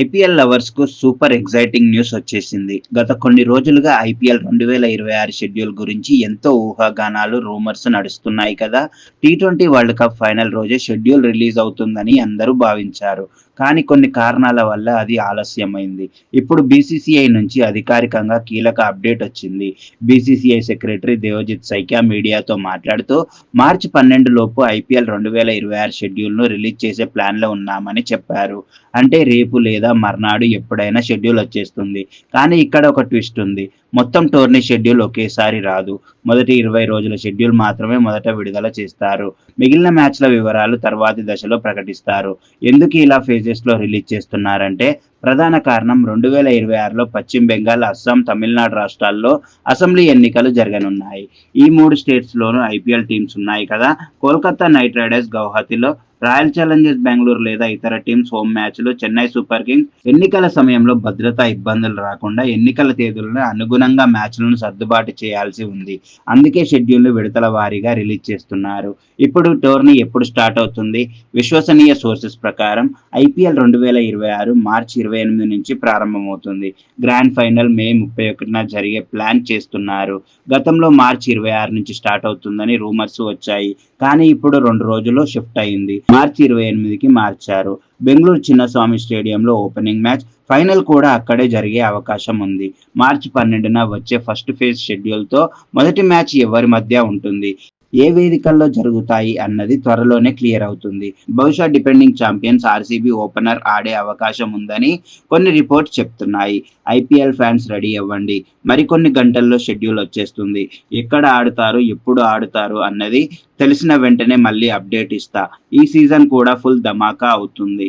IPL lovers కు super exciting news వచ్చేసింది. గత కొన్ని రోజులుగా ఐపీఎల్ 2026 షెడ్యూల్ గురించి ఎంతో ఊహాగానాలు, రూమర్స్ నడుస్తున్నాయి కదా. టీ20 వరల్డ్ కప్ ఫైనల్ రోజే షెడ్యూల్ రిలీజ్ అవుతుందని అందరూ భావించారు. కానీ కొన్ని కారణాల వల్ల అది ఆలస్యమైంది. ఇప్పుడు బీసీసీఐ నుంచి అధికారికంగా కీలక అప్డేట్ వచ్చింది. బీసీసీఐ సెక్రటరీ దేవజిత్ సైకియా మీడియాతో మాట్లాడుతూ మార్చి 12 లోపు ఐపీఎల్ 2026 షెడ్యూల్ను రిలీజ్ చేసే ప్లాన్లో ఉన్నామని చెప్పారు. అంటే రేపు లేదా మర్నాడు ఎప్పుడైనా షెడ్యూల్ వచ్చేస్తుంది. కానీ ఇక్కడ ఒక ట్విస్ట్ ఉంది. మొత్తం టోర్నీ షెడ్యూల్ ఒకేసారి రాదు. మొదటి 20 రోజుల షెడ్యూల్ మాత్రమే మొదట విడుదల చేస్తారు. మిగిలిన మ్యాచ్ల వివరాలు తర్వాతి దశలో ప్రకటిస్తారు. ఎందుకు ఇలా ఫేజెస్లో రిలీజ్ చేస్తున్నారంటే ప్రధాన కారణం 2026లో పశ్చిమ బెంగాల్, అస్సాం, తమిళనాడు రాష్ట్రాల్లో అసెంబ్లీ ఎన్నికలు జరగనున్నాయి. ఈ 3 స్టేట్స్లోనూ ఐపీఎల్ టీమ్స్ ఉన్నాయి కదా. కోల్కతా నైట్ రైడర్స్ గౌహతిలో, రాయల్ ఛాలెంజర్స్ బెంగళూరు లేదా ఇతర టీమ్స్ హోమ్ మ్యాచ్లు, చెన్నై సూపర్ కింగ్స్ ఎన్నికల సమయంలో భద్రతా ఇబ్బందులు రాకుండా ఎన్నికల తేదీలను అనుగుణంగా మ్యాచ్లను సర్దుబాటు చేయాల్సి ఉంది. అందుకే షెడ్యూల్ను విడతల వారీగా రిలీజ్ చేస్తున్నారు. ఇప్పుడు టోర్నీ ఎప్పుడు స్టార్ట్ అవుతుంది? విశ్వసనీయ సోర్సెస్ ప్రకారం ఐపీఎల్ 2026 మార్చి 28 నుంచి ప్రారంభమవుతుంది. గ్రాండ్ ఫైనల్ మే 31న జరిగే ప్లాన్ చేస్తున్నారు. గతంలో మార్చి 26 నుంచి స్టార్ట్ అవుతుందని రూమర్స్ వచ్చాయి. కానీ ఇప్పుడు 2 రోజుల్లో షిఫ్ట్ అయింది. మార్చి 28కి మార్చారు. బెంగళూరు చిన్నస్వామి స్టేడియంలో ఓపెనింగ్ మ్యాచ్, ఫైనల్ కూడా అక్కడే జరిగే అవకాశం ఉంది. మార్చి 12న వచ్చే ఫస్ట్ ఫేజ్ షెడ్యూల్తో మొదటి మ్యాచ్ ఎవరి మధ్య ఉంటుంది, ఏ వేదికల్లో జరుగుతాయి అన్నది త్వరలోనే క్లియర్ అవుతుంది. బహుశా డిపెండింగ్ ఛాంపియన్స్ ఆర్సీబీ ఓపెనర్ ఆడే అవకాశం ఉందని కొన్ని రిపోర్ట్స్ చెప్తున్నాయి. ఐపీఎల్ ఫ్యాన్స్ రెడీ అవ్వండి. మరికొన్ని గంటల్లో షెడ్యూల్ వచ్చేస్తుంది. ఎక్కడ ఆడుతారు, ఎప్పుడు ఆడుతారు అన్నది తెలిసిన వెంటనే మళ్ళీ అప్డేట్ ఇస్తా. ఈ సీజన్ కూడా ఫుల్ ధమాకా అవుతుంది.